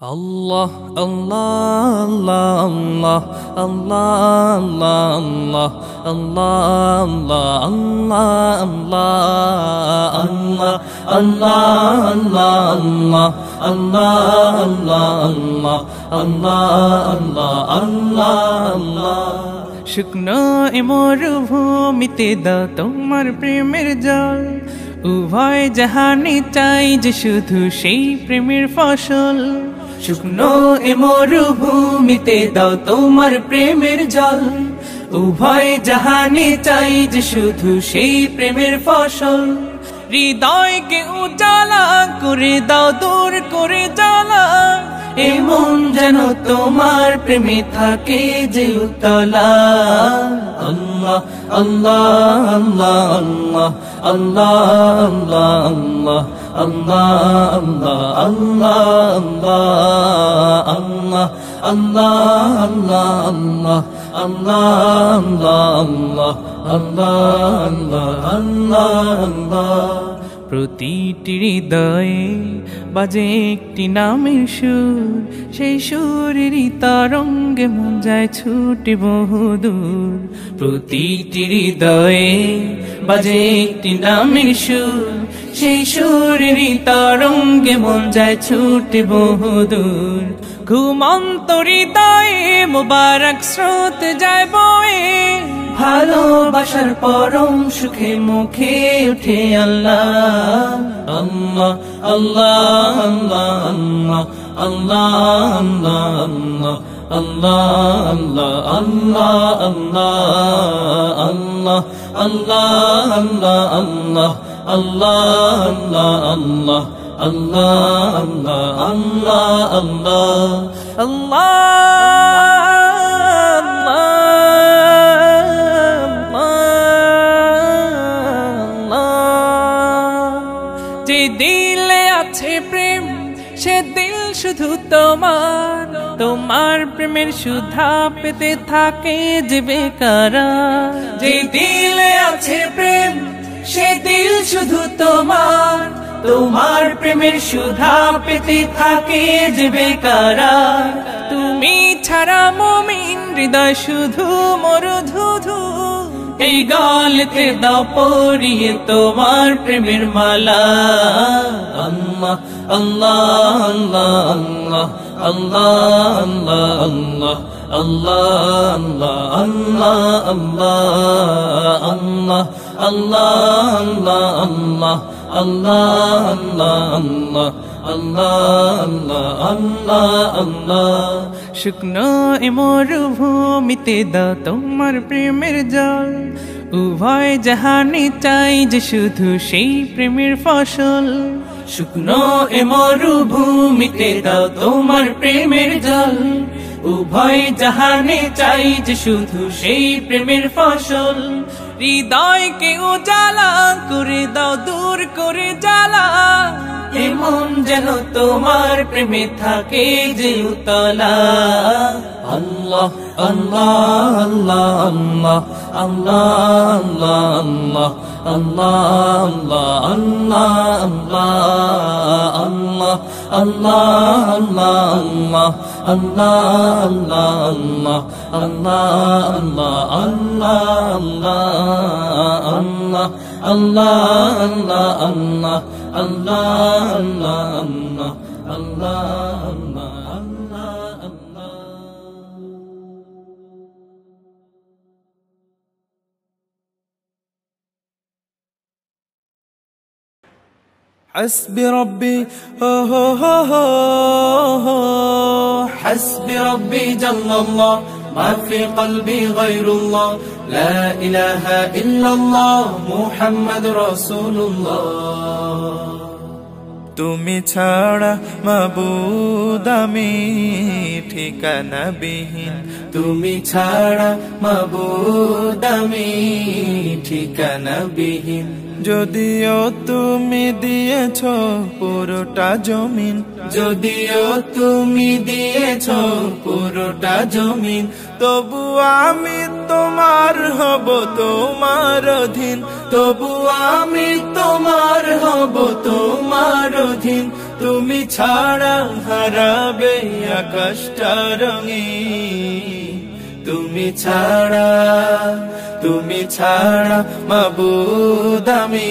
Allah, Allah, Allah, Allah, Allah, Allah, Allah, Allah, Allah, Allah, Allah, Allah, Allah, Allah, Allah. শুকনো এ মরুভূমিতে দাও তোমার প্রেমের জল, উভয় জাহানে চাই যে শুধু সেই প্রেমের ফসল। শুকনো এ মরুভূমিতে দাও তোমার প্রেমের জল, উভয় জাহানে চাই যে শুধু সেই প্রেমের ফসল। হৃদয়কে উজালা করে দাও, দূর করে জ্বালা, এমন যেন তোমার প্রেমে থাকে যে উতলা। আল্লাহ আল্লাহ আল্লাহ আল্লাহ আল্লাহ আল্লাহ আল্লাহ আল্লাহ আল্লাহ আল্লাহ আল্লাহ আল্লাহ আল্লাহ। প্রতিটি হৃদয়ে বাজে একটি নামের সুর, সেই সুরেরই তরঙ্গে মন যায় ছুটে বহুদূর। প্রতিটি হৃদয়ে বাজে একটি নামের সুর, সেই সুরেরই তরঙ্গে মন যায় ছুটে বহুদূর। ঘুমন্ত হৃদয়ে মোবারক স্রোত যায় বয়ে, ভালোবাসার পরম সুখে মুখে উঠে আল্লাহ আল্লাহ আল্লাহ আল্লাহ আল্লাহ আল্লাহ আল্লাহ আল্লাহ আল্লাহ আল্লাহ আল্লাহ আল্লাহ আল্লাহ আল্লাহ আল্লাহ আল্লাহ আল্লাহ। যে দিলে আছে প্রেম সে দিল শুধু তোমার, তোমার প্রেমের সুধা পেতে থাকে যে বেকারার। যে দিলে আছে প্রেম সে দিল শুধু তোমার, তোমার প্রেমের সুধা পেতে থাকে যে বেকারার। তুমি ছাড়া মুমিন হৃদয় শুধু মরুধুধু, এই গলেতে দাও পরিয়ে তোমার প্রেমের মালা। আল্লাহ আল্লাহ আল্লাহ আল্লাহ আল্লাহ আল্লাহ আল্লাহ আল্লাহ আল্লাহ আল্লাহ আল্লাহ আল্লাহ আল্লাহ আল্লাহ আল্লাহ। শুকনো এ মরুভূমিতে দাও তোমার প্রেমের জল, উভয় জাহানে চাই যে শুধু সেই প্রেমের ফসল। শুকনো এ মরুভূমিতে দাও তোমার প্রেমের জল, উভয় জাহানে চাই যে শুধু সেই প্রেমের ফসল। হৃদয়কে উজালা করে দাও, দূর করে জ্বালা, এমন যেন তোমার প্রেমে থাকে যে উতলা। আল্লাহ আল্লাহ আল্লাহ আল্লাহ আল্লাহ আল্লাহ আল্লাহ আল্লাহ আল্লাহ حسبي ربي حسبي ربي جل الله، ما في قلبي غير الله، لا إله إلا الله محمد رسول الله। তুমি ছাড়া মাবুদ আমি ঠিকানা বিহীন, তুমি ছাড়া মাবুদ আমি ঠিকানা বিহীন। যদিও তুমি দিয়েছ পুরোটা জমিন, যদিও তুমি দিয়েছ পুরোটা জমিন, তবু আমি তোমার হব, তোমার অধীন, তবু আমি তোমার হব, তোমার অধীন। তুমি ছাড়া হারাবে আকাশটা রঙিন, তুমি ছাড়া মাবুদ আমি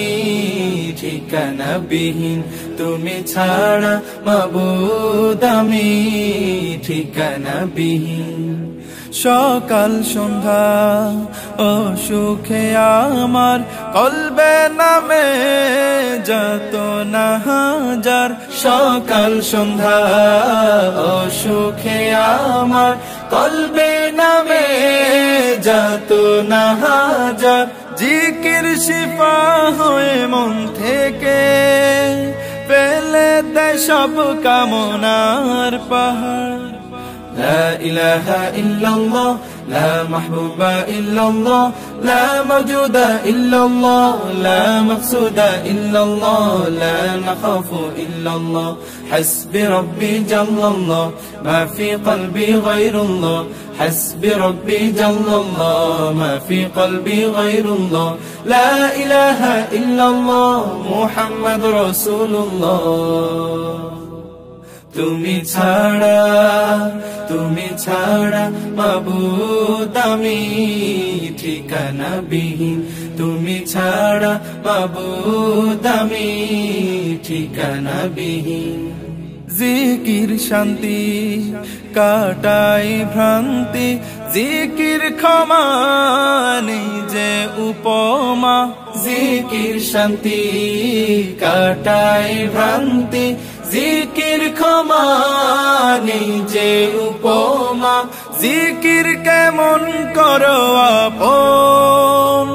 ঠিকানা বিহীন, তুমি ছাড়া মাবুদ আমি ঠিকানা বিহীন। সকাল সন্ধ্যা ও সুখে আমার কলবে নামে যত না হাজার, সকাল সন্ধ্যা ও সুখে আমার কলবে নামে যত না হাজার, জিকির শিফা হয়ে মন থেকে ফেলে দেয় সব কামনার পাহাড়। لا إله إلا الله لا محبوب إلا الله لا موجود إلا الله لا مقصود إلا الله لا نخاف إلا الله حسبي ربي جل الله ما في قلبي غير الله حسبي ربي جل الله ما في قلبي غير الله لا إله إلا الله محمد رسول الله তুমি ছাড়া মাবুদ আমি ঠিকানা বিহীন, তুমি ছাড়া মাবুদ আমি ঠিকানা বিহীন। জিকির শান্তি কাটাই ভ্রান্তি, জিকির ক্ষমা নেই যে উপমা, জিকির শান্তি কাটাই ভ্রান্তি, জিকির ক্ষমা নেই যে উপমা, জিকির কেমন করো আপন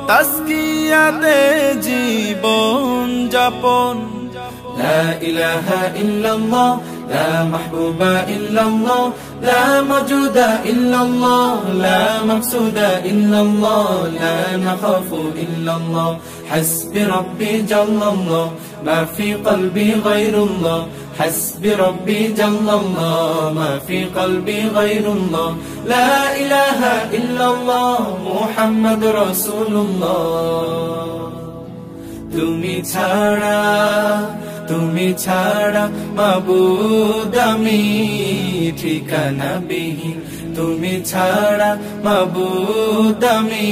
তাসকিয়াতে জীবন যাপন। لا إله إلا الله لا محبوب إلا الله لا موجود إلا الله لا مقصود إلا الله لا نخاف إلا الله حسبي ربي جل الله ما في قلبي غير الله حسبي ربي جل الله ما في قلبي غير الله لا إله إلا الله محمد رسول الله তুমি ছাড়া মাবুদ আমি ঠিকানা বিহীন, তুমি ছাড়া মাবুদ আমি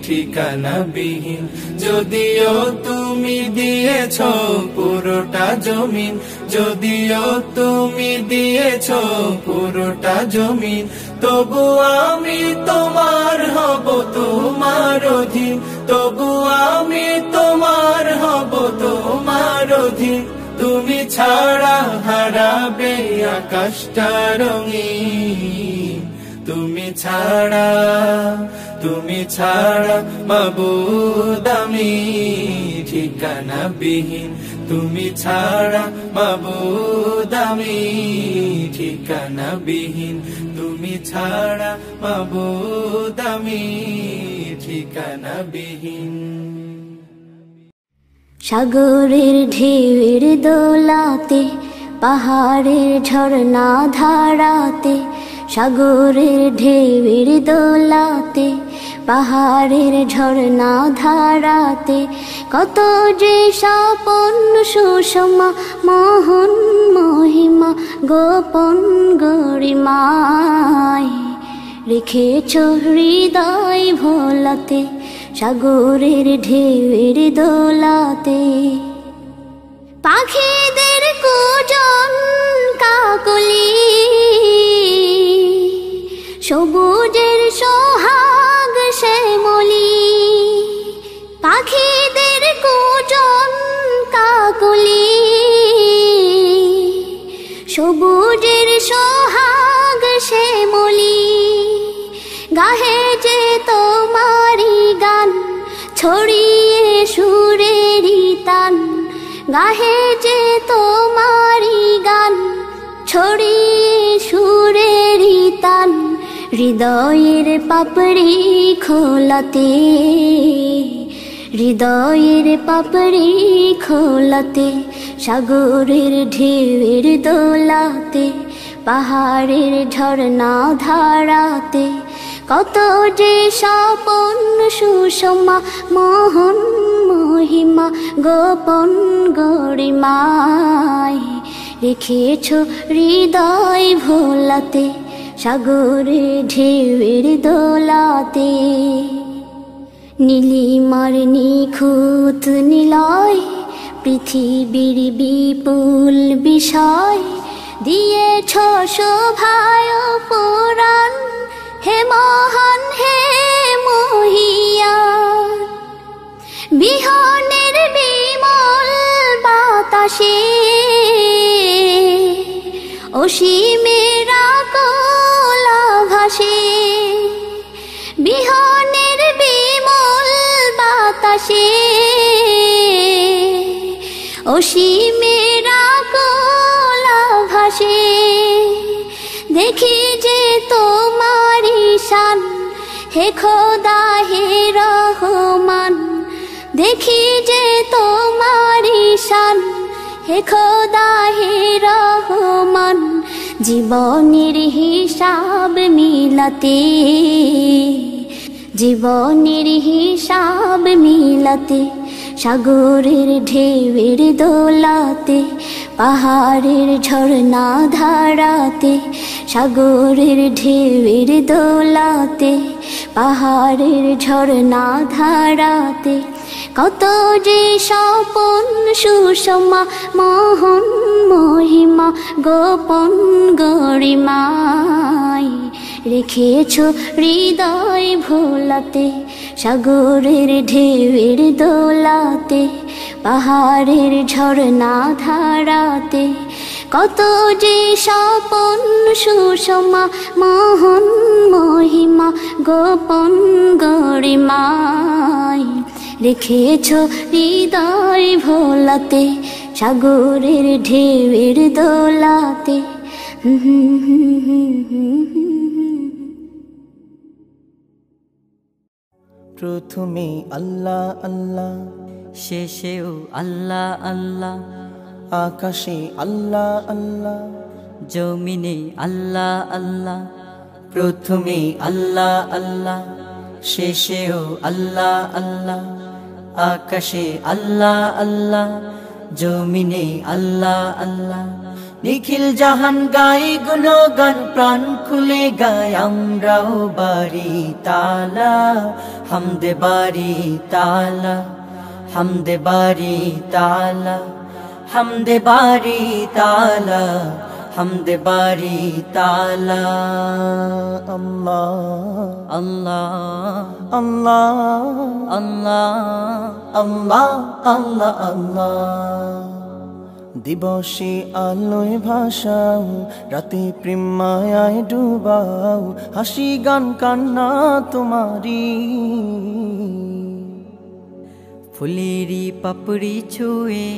ঠিকানা বিহীন। যদিও তুমি দিয়েছো পুরোটা জমিন, যদিও তুমি দিয়েছো পুরোটা জমিন, তবু আমি তোমার হব তোমার অধীন, তবু আমি তোমার হব তোমার অধীন। তুমি ছাড়া হারাবে আকাশটা রঙিন, তুমি ছাড়া মাবুদ আমি ঠিকানা বিহীন, তুমি ছাড়া মাবুদ আমি ঠিকানা বিহীন, তুমি ছাড়া মাবুদ আমি ঠিকানা বিহীন। সাগরের ঢেউয়ের দোলাতে, পাহাড়ের ঝর্ণা ধারাতে, সাগরের ঢেউয়ের দোলাতে, পাহাড়ের ঝর্ণা ধারাতে, কত যে স্বপন সুষমা মোহন মহিমা গোপন গরিমায় রেখেছ হৃদয় ভোলাতে, সাগরের ঢেউয়ের দোলাতে। পাখিদের কুজন কাকলি, সবুজের সোহাগ শ্যামলি, পাখিদের কুজন কাকলি, সবুজের সোহাগ শ্যামলি, গাহে যে তোমারি গান ছড়িয়ে সুরেরি তান, গাহে যে তোমারি গান ছড়িয়ে সুরেরি তান, হৃদয়ের পাপড়ি খোলাতে, হৃদয়ের পাপড়ি খোলাতে, সাগরের ঢেউয়ের দোলাতে, পাহাড়ের ঝর্ণা ধারাতে, কত যে স্বপন সুষমা মোহন মহিমা গোপন গরিমায় রেখেছ হৃদয় ভোলাতে সাগরে ঢেউয়ের দোলাতে। নীলিমার নিখুঁত নিলয় পৃথিবীর বিপুল বিষয় দিয়েছ শোভায় পুরাণ হে মহান হে মহিয়ান। বিহনের বিমল বাতাসে অসীমের আকুল আভাসে। বিহনের বিমল বাতাসে অসীমের আকুল আভাসে। দেখি যে তোমারি শান হে খোদা হে রহমান। দেখি যে তোমারি শান হে খোদা হে রহমান। জীবনের হিসাব মিলাতে জীবনের হিসাব মিলাতে সাগরের ঢেউয়ের দোলাতে পাহাড়ের ঝর্ণা ধারাতে। সাগরের ঢেউয়ের দোলাতে পাহাড়ের ঝর্ণা ধারাতে। কত যে স্বপন সুষমা মোহন মহিমা গোপন গরিমায় রেখেছ হৃদয় ভোলাতে সাগরের ঢেউয়ের দোলাতে পাহাড়ের ঝর্ণা ধারাতে। কত যে স্বপন সুষমা মোহন মহিমা গোপন গরিমায় রেখেছ হৃদয় ভোলাতে সাগরের ঢেউয়ের দোলাতে। প্রথমে আল্লাহ আল্লাহ শেষেও আল্লাহ আল্লাহ। আকাশে আল্লাহ আল্লাহ জমিনে আল্লাহ আল্লাহ। প্রথমে আল্লাহ আল্লাহ শেষেও আল্লাহ আল্লাহ। আকাশে আল্লাহ আল্লাহ জমিনে আল্লাহ আল্লাহ। নিখিল জাহান গাই গুণগান প্রাণ খুলে গায় আমরাও বাড়ি তালা। হামদে বাড়ি তালা হামদে বাড়ি তালা হামদে বাড়ি তালা হামদে বাড়ি তালা। আল্লাহ আল্লাহ আল্লাহ আল্লাহ আল্লাহ আল্লাহ আল্লাহ। দিবসে আলোয় ভাসাও রাতে প্রেম মায়ায় ডুবাও হাসি গান কান্না তোমারি। ফুলেরি পাপড়ি ছুঁয়ে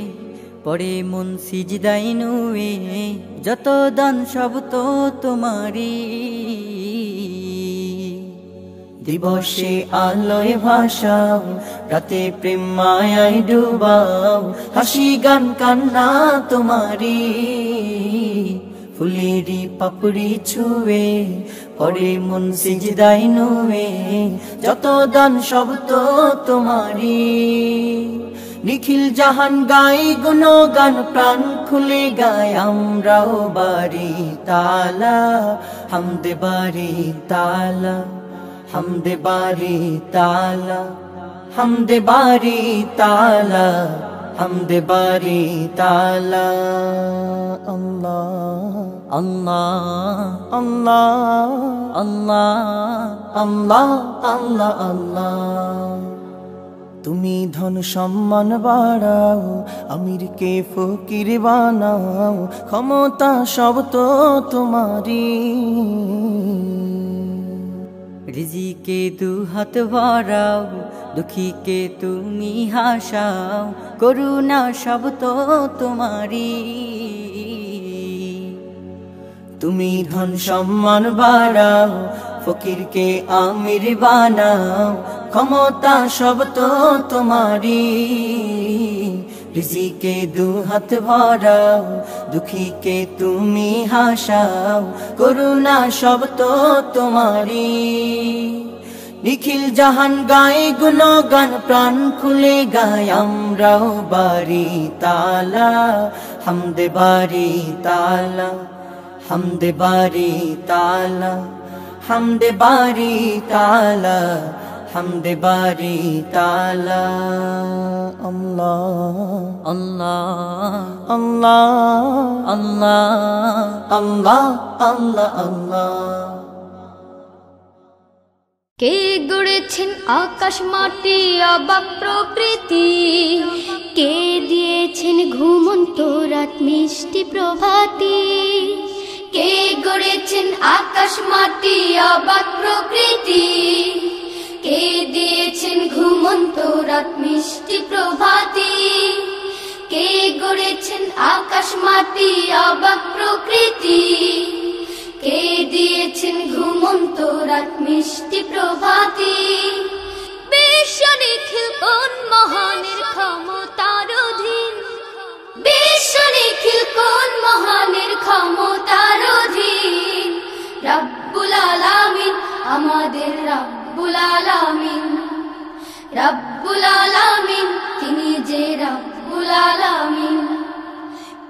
পরে মন সিজদাই নুয়ে যত দান সব তো তোমারি। দিবসে আলোয় ভাসাও রাতে প্রেম মায়ায় ডুবাও হাসি গান কান্না তোমারি। ফুলেরি পাপড়ি ছুঁয়ে পরে মন সিজদাই নুয়ে যত দান সব তো তোমারি। নিখিল জাহান গাই গুণগান প্রাণ খুলে গায় আমরাও বাড়ি তালা। হামদে বাড়ি তালা হামদে বাড়ি তালা হামদে বাড়ি তালা হামদে বাড়ি তালা। আল্লাহ আল্লাহ আল্লাহ আল্লাহ আল্লাহ আল্লাহ আল্লাহ। তুমি ধন সম্মান বাড়াও আমিরকে ফকির বানাও ক্ষমতা সব তো তোমারি। রিজিকে দু হাত ভরাও দুঃখীকে তুমি হাসাও করুণা সব তো তোমারি। তুমি ধন সম্মান বাড়াও ফকিরকে আমির বানাও ক্ষমতা সব তো তোমারি। রিজিকে দু হাত ভরাও দুঃখীকে তুমি হাসাও করুণা সব তো তোমারি। নিখিল জাহান গাই গুণগান প্রাণ খুলে গায় আমরাও বাড়ি তালা। হামদে বারি তালা, হামদে বারি তালা, হামদে বারি তালা, হামদে বারি তালা। আল্লাহ আল্লাহ আল্লাহ আল্লাহ আল্লাহ আল্লাহ আল্লাহ। কে গড়েছেন আকাশ মাটি অবাক প্রকৃতি, কে দিয়েছেন ঘুমন্ত রাত মিষ্টি প্রভাতি। কে গড়েছেন আকাশ মাটি অবাক প্রকৃতি, কে দিয়েছেন ঘুমন্ত রাত মিষ্টি প্রভাতি। কে গড়েছেন আকাশ মাটি অবাক প্রকৃতি, কে দিয়েছেন ঘুমন্ত রাত মিষ্টি প্রভাতি। বিশ্ব নিখিল কোন মহানের ক্ষমতার অধীন, বিশ্ব নিখিল কোন মহানের ক্ষমতার অধীন। রব্বুল আলামিন আমাদের রব্বুল আলামিন, রব্বুল আলামিন তিনি যে রব্বুল আলামিন।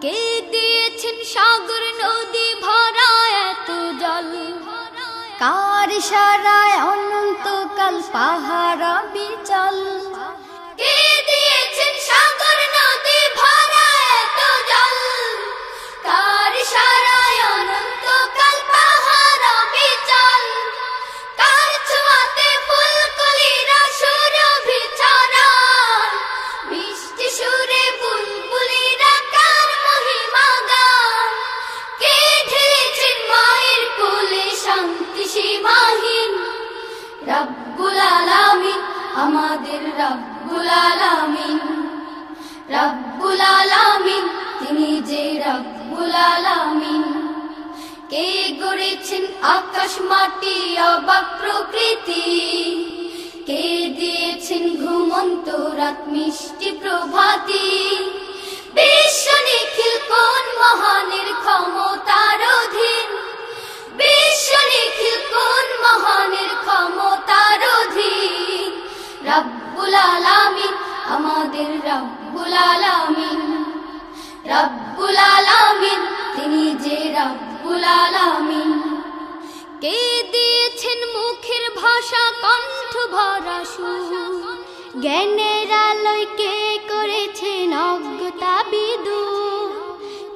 কে দিয়েছেন সাগর নদী ভরা এত জল, কার ইশারায় অনন্তকাল পাহাড় বিচল। কে দিয়েছেন সাগর নদী ভরা এত জল, কার ইশারায় অনন্তকাল পাহাড় বিচল। কার ছোঁয়াতে ফুলকলিরা সুরভি ছড়ায়, মিষ্টি সুরে বুলবুলিরা কার মহিমা গায়। কে ঢেলেছেন মায়ের কোলে শান্তি সীমাহীন, রব্বুল আলামিন আমাদের রব্বুল আলামিন, রব্বুল আলামিন তিনি যে রব্বুল আলামিন। কে গড়েছেন আকাশ মাটি অবাক প্রকৃতি, কে দিয়েছেন ঘুমন্ত রাত মিষ্টি প্রভাতি। বিশ্ব নিখিল কোন মহানের ক্ষমতার অধীন, বিশ্ব নিখিল কোন মহানের ক্ষমতার অধীন। রব্বুল আলামিন আমাদের রব্বুল আলামিন, রব্বুল আলামিন তিনি যে রব্বুল আলামিন। কে দিয়েছেন মুখের ভাষা কণ্ঠ ভরা সুর, জ্ঞানের আলোয় কে করেছেন অজ্ঞতা বিদূর।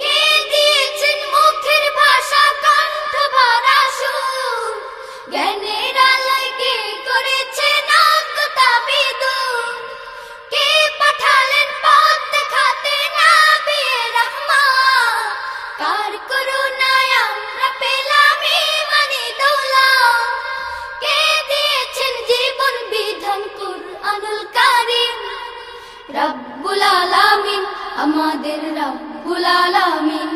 কে দিয়েছেন মুখের ভাষা কণ্ঠ ভরা সুর, জ্ঞানের আলোয় কে করেছেন অজ্ঞতা বিদূর। কে পাঠালেন পথ দেখাতে নবিয়ে রহমান, কার করুণায় আমরা পেলাম ঈমানি দৌলত। কে দিয়েছেন জীবন বিধান কুরআনুল কারীম, রব্বুল আলামিন আমাদের রব্বুল আলামিন,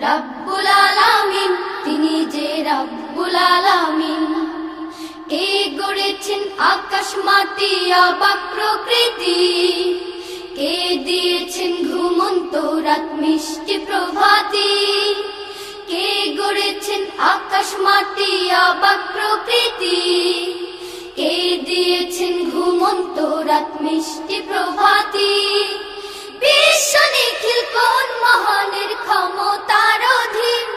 রব্বুল আলামিন তিনি যে রব্বুল আলামিন। কে গড়েছেন আকাশ মাটি অবাক প্রকৃতি, কে দিয়েছেন ঘুমন্ত রাত মিষ্টি প্রভাতি। কে গড়েছেন আকাশ মাটি অবাক প্রকৃতি, কে দিয়েছেন ঘুমন্ত রাত মিষ্টি প্রভাতি। বিশ্ব নিখিল কোন মহানের ক্ষমতার অধীন,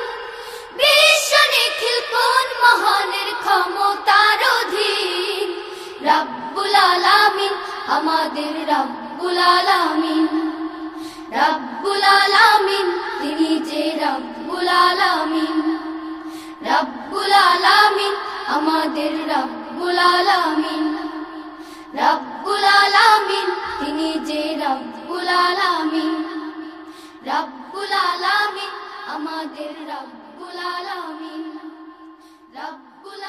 বিশ্ব নিখিল কোন মহানের ক্ষমতার অধীন। রব্বুল আলামিন আমাদের রব্বুল আলামিন, রব্বুল আলামিন তিনি যে রব্বুল আলামিন, রব্বুল আলামিন আমাদের রব্বুল আলামিন, রব্বুল আলামিন তিনি যে রব্বুল আলামিন, রব্বুল আলামিন আমাদের রব্বুল আলামিন, রব্বুল